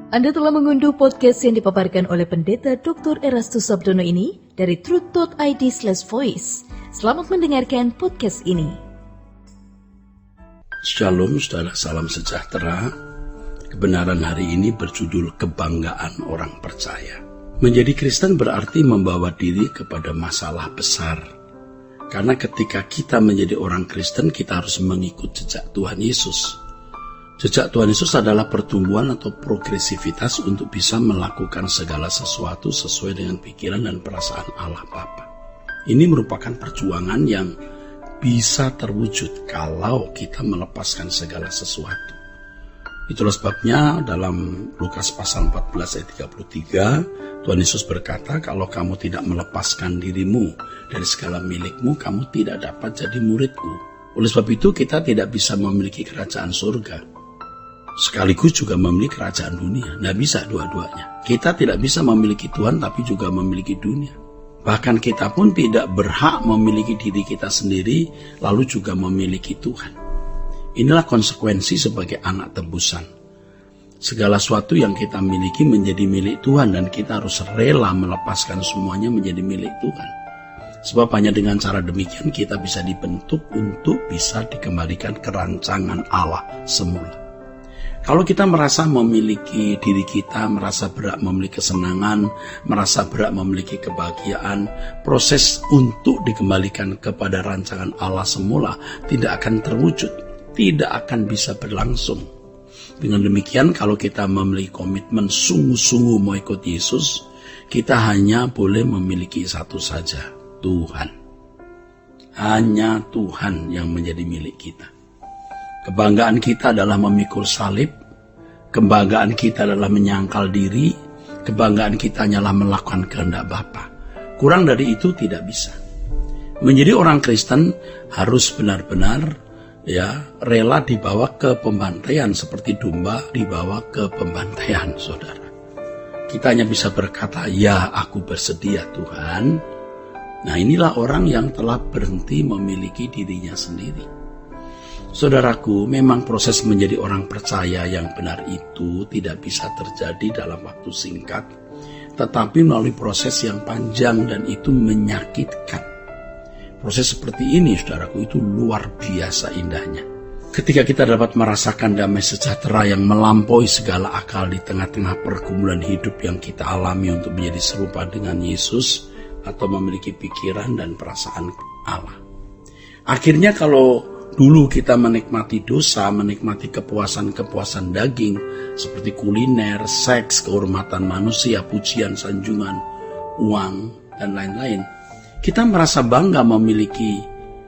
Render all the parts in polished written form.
Anda telah mengunduh podcast yang dipaparkan oleh Pendeta Dr. Erastus Sabdono ini dari truth.id/voice. Selamat mendengarkan podcast ini. Shalom, saudara, salam sejahtera. Kebenaran hari ini berjudul kebanggaan orang percaya. Menjadi Kristen berarti membawa diri kepada masalah besar. Karena ketika kita menjadi orang Kristen, kita harus mengikut jejak Tuhan Yesus. Jejak Tuhan Yesus adalah pertumbuhan atau progresivitas untuk bisa melakukan segala sesuatu sesuai dengan pikiran dan perasaan Allah Bapa. Ini merupakan perjuangan yang bisa terwujud kalau kita melepaskan segala sesuatu. Itulah sebabnya dalam Lukas pasal 14 ayat 33, Tuhan Yesus berkata, kalau kamu tidak melepaskan dirimu dari segala milikmu, kamu tidak dapat jadi muridku. Oleh sebab itu kita tidak bisa memiliki kerajaan surga sekaligus juga memiliki kerajaan dunia. Tidak bisa dua-duanya. Kita tidak bisa memiliki Tuhan tapi juga memiliki dunia. Bahkan kita pun tidak berhak memiliki diri kita sendiri lalu juga memiliki Tuhan. Inilah konsekuensi sebagai anak tebusan. Segala sesuatu yang kita miliki menjadi milik Tuhan dan kita harus rela melepaskan semuanya menjadi milik Tuhan. Sebab hanya dengan cara demikian kita bisa dibentuk untuk bisa dikembalikan ke rancangan Allah semula. Kalau kita merasa memiliki diri kita, merasa berat memiliki kesenangan, merasa berat memiliki kebahagiaan, proses untuk dikembalikan kepada rancangan Allah semula tidak akan terwujud, tidak akan bisa berlangsung. Dengan demikian, kalau kita memiliki komitmen sungguh-sungguh mau ikut Yesus, kita hanya boleh memiliki satu saja, Tuhan. Hanya Tuhan yang menjadi milik kita. Kebanggaan kita adalah memikul salib, kebanggaan kita adalah menyangkal diri, kebanggaan kita hanyalah melakukan kehendak Bapa. Kurang dari itu tidak bisa. Menjadi orang Kristen harus benar-benar rela dibawa ke pembantaian seperti domba dibawa ke pembantaian, saudara. Kita hanya bisa berkata, ya aku bersedia Tuhan. Nah inilah orang yang telah berhenti memiliki dirinya sendiri. Saudaraku, memang proses menjadi orang percaya yang benar itu tidak bisa terjadi dalam waktu singkat, tetapi melalui proses yang panjang dan itu menyakitkan. Proses seperti ini, saudaraku, itu luar biasa indahnya. Ketika kita dapat merasakan damai sejahtera yang melampaui segala akal di tengah-tengah pergumulan hidup yang kita alami untuk menjadi serupa dengan Yesus atau memiliki pikiran dan perasaan Allah. Akhirnya kalau dulu kita menikmati dosa, menikmati kepuasan-kepuasan daging seperti kuliner, seks, kehormatan manusia, pujian, sanjungan, uang, dan lain-lain. Kita merasa bangga memiliki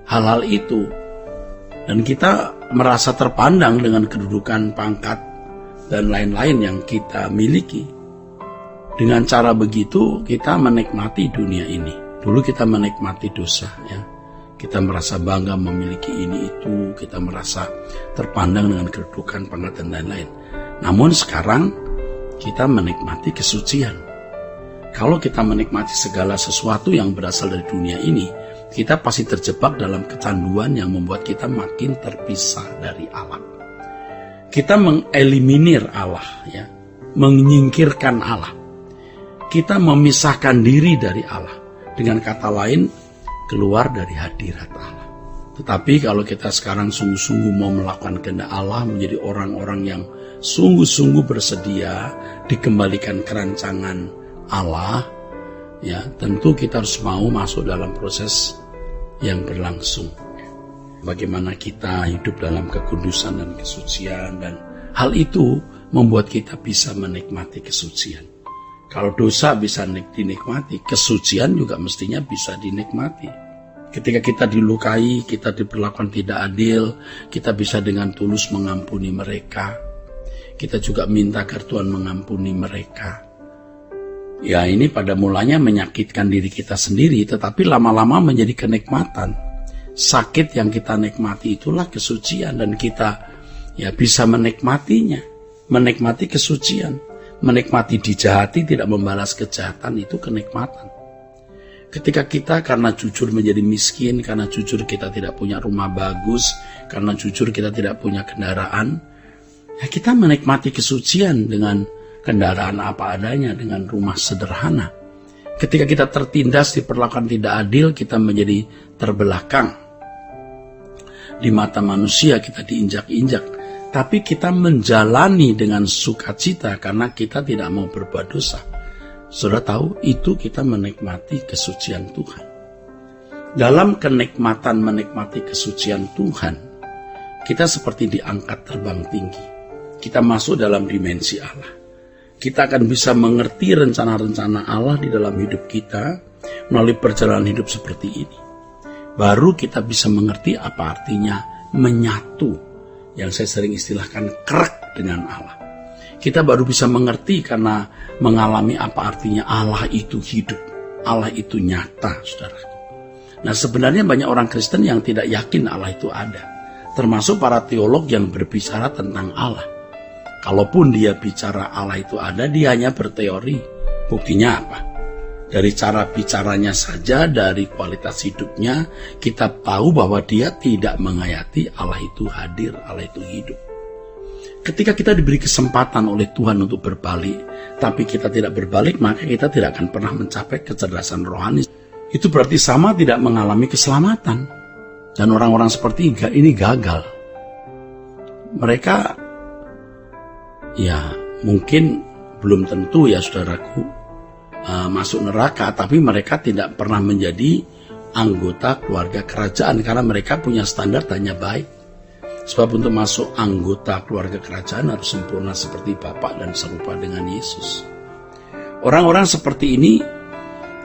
hal-hal itu. Dan kita merasa terpandang dengan kedudukan, pangkat, dan lain-lain yang kita miliki. Dengan cara begitu kita menikmati dunia ini. Dulu kita menikmati dosa, Kita merasa bangga memiliki ini itu, kita merasa terpandang dengan kedudukan, pangkat, dan lain-lain. Namun sekarang kita menikmati kesucian. Kalau kita menikmati segala sesuatu yang berasal dari dunia ini, kita pasti terjebak dalam kecanduan yang membuat kita makin terpisah dari Allah. Kita mengeliminir Allah, menyingkirkan Allah. Kita memisahkan diri dari Allah. Dengan kata lain, keluar dari hadirat Allah. Tetapi kalau kita sekarang sungguh-sungguh mau melakukan kehendak Allah, menjadi orang-orang yang sungguh-sungguh bersedia dikembalikan ke rancangan Allah, tentu kita harus mau masuk dalam proses yang berlangsung. Bagaimana kita hidup dalam kekudusan dan kesucian, dan hal itu membuat kita bisa menikmati kesucian. Kalau dosa bisa dinikmati, kesucian juga mestinya bisa dinikmati. Ketika kita dilukai, kita diperlakukan tidak adil, kita bisa dengan tulus mengampuni mereka. Kita juga minta agar Tuhan mengampuni mereka. Ya, ini pada mulanya menyakitkan diri kita sendiri, tetapi lama-lama menjadi kenikmatan. Sakit yang kita nikmati itulah kesucian, dan kita bisa menikmatinya, menikmati kesucian. Menikmati dijahati, tidak membalas kejahatan, itu kenikmatan. Ketika kita karena jujur menjadi miskin, karena jujur kita tidak punya rumah bagus, karena jujur kita tidak punya kendaraan, ya kita menikmati kesucian dengan kendaraan apa adanya, dengan rumah sederhana. Ketika kita tertindas, diperlakukan tidak adil, kita menjadi terbelakang. Di mata manusia kita diinjak-injak, tapi kita menjalani dengan sukacita karena kita tidak mau berbuat dosa. Saudara tahu, itu kita menikmati kesucian Tuhan. Dalam kenikmatan menikmati kesucian Tuhan, kita seperti diangkat terbang tinggi. Kita masuk dalam dimensi Allah. Kita akan bisa mengerti rencana-rencana Allah di dalam hidup kita melalui perjalanan hidup seperti ini. Baru kita bisa mengerti apa artinya menyatu, yang saya sering istilahkan krek dengan Allah. Kita baru bisa mengerti karena mengalami apa artinya Allah itu hidup, Allah itu nyata, saudaraku. Nah, sebenarnya banyak orang Kristen yang tidak yakin Allah itu ada, termasuk para teolog yang berbicara tentang Allah. Kalaupun dia bicara Allah itu ada, dia hanya berteori. Buktinya apa? Dari cara bicaranya saja, dari kualitas hidupnya, kita tahu bahwa dia tidak menghayati Allah itu hadir, Allah itu hidup. Ketika kita diberi kesempatan oleh Tuhan untuk berbalik, tapi kita tidak berbalik, maka kita tidak akan pernah mencapai kecerdasan rohani. Itu berarti sama tidak mengalami keselamatan. Dan orang-orang seperti ini gagal. Mereka ya mungkin belum tentu ya saudaraku masuk neraka, tapi mereka tidak pernah menjadi anggota keluarga kerajaan karena mereka punya standar hanya baik. Sebab untuk masuk anggota keluarga kerajaan harus sempurna seperti Bapa dan serupa dengan Yesus. Orang-orang seperti ini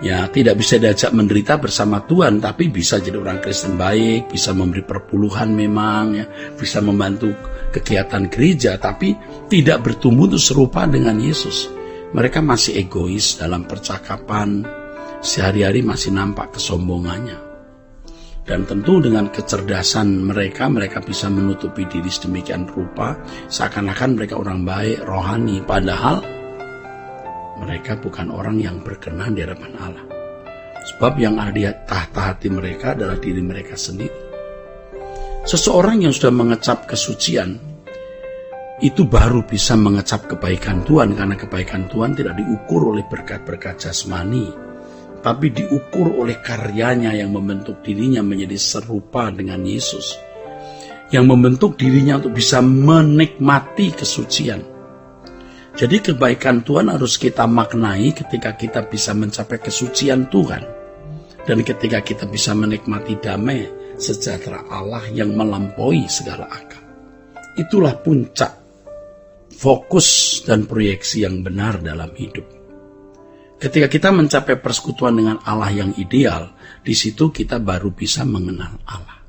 ya tidak bisa diajak menderita bersama Tuhan, tapi bisa jadi orang Kristen baik, bisa memberi perpuluhan memang ya, bisa membantu kegiatan gereja, tapi tidak bertumbuh untuk serupa dengan Yesus. Mereka masih egois dalam percakapan, sehari-hari masih nampak kesombongannya. Dan tentu dengan kecerdasan mereka bisa menutupi diri sedemikian rupa, seakan-akan mereka orang baik, rohani, padahal mereka bukan orang yang berkenan di hadapan Allah. Sebab yang ada di tahta hati mereka adalah diri mereka sendiri. Seseorang yang sudah mengecap kesucian, itu baru bisa mengecap kebaikan Tuhan, karena kebaikan Tuhan tidak diukur oleh berkat-berkat jasmani, tapi diukur oleh karyanya yang membentuk dirinya menjadi serupa dengan Yesus, yang membentuk dirinya untuk bisa menikmati kesucian. Jadi kebaikan Tuhan harus kita maknai ketika kita bisa mencapai kesucian Tuhan, dan ketika kita bisa menikmati damai sejahtera Allah yang melampaui segala akal. Itulah puncak fokus dan proyeksi yang benar dalam hidup. Ketika kita mencapai persekutuan dengan Allah yang ideal, di situ kita baru bisa mengenal Allah.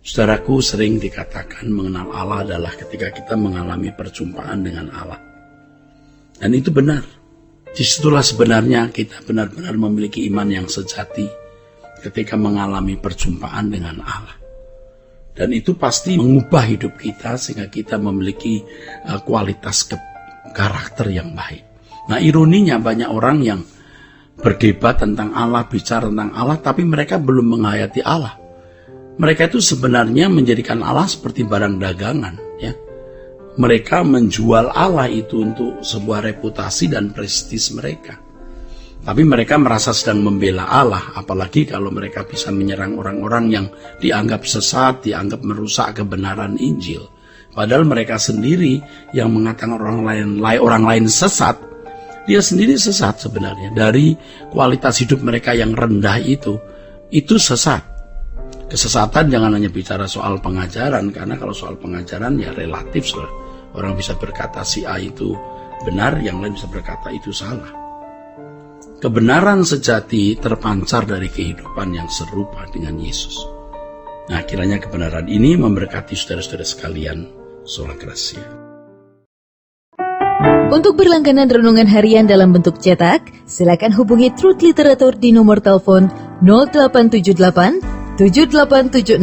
Saudaraku, sering dikatakan mengenal Allah adalah ketika kita mengalami perjumpaan dengan Allah. Dan itu benar. Disitulah sebenarnya kita benar-benar memiliki iman yang sejati ketika mengalami perjumpaan dengan Allah. Dan itu pasti mengubah hidup kita sehingga kita memiliki kualitas karakter yang baik. Nah, ironinya banyak orang yang berdebat tentang Allah, bicara tentang Allah, tapi mereka belum menghayati Allah. Mereka itu sebenarnya menjadikan Allah seperti barang dagangan, ya. Mereka menjual Allah itu untuk sebuah reputasi dan prestis mereka. Tapi mereka merasa sedang membela Allah, apalagi kalau mereka bisa menyerang orang-orang yang dianggap sesat, dianggap merusak kebenaran Injil. Padahal mereka sendiri yang mengatakan orang lain sesat, dia sendiri sesat sebenarnya. Dari kualitas hidup mereka yang rendah itu sesat. Kesesatan jangan hanya bicara soal pengajaran, karena kalau soal pengajaran ya relatif. Orang bisa berkata si A itu benar, yang lain bisa berkata itu salah. Kebenaran sejati terpancar dari kehidupan yang serupa dengan Yesus. Nah, kiranya kebenaran ini memberkati saudara-saudara sekalian. Sola Gracia. Untuk berlangganan renungan harian dalam bentuk cetak, silakan hubungi Truth Literatur di nomor telepon 0878 7870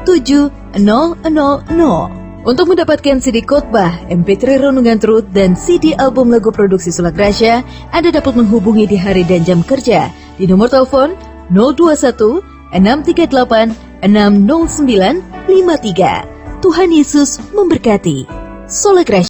7000. Untuk mendapatkan CD khotbah, MP3 Renungan Truth, dan CD album lagu produksi Sola Gracia, Anda dapat menghubungi di hari dan jam kerja di nomor telepon 021 638 60953. Tuhan Yesus memberkati. Sola Gracia.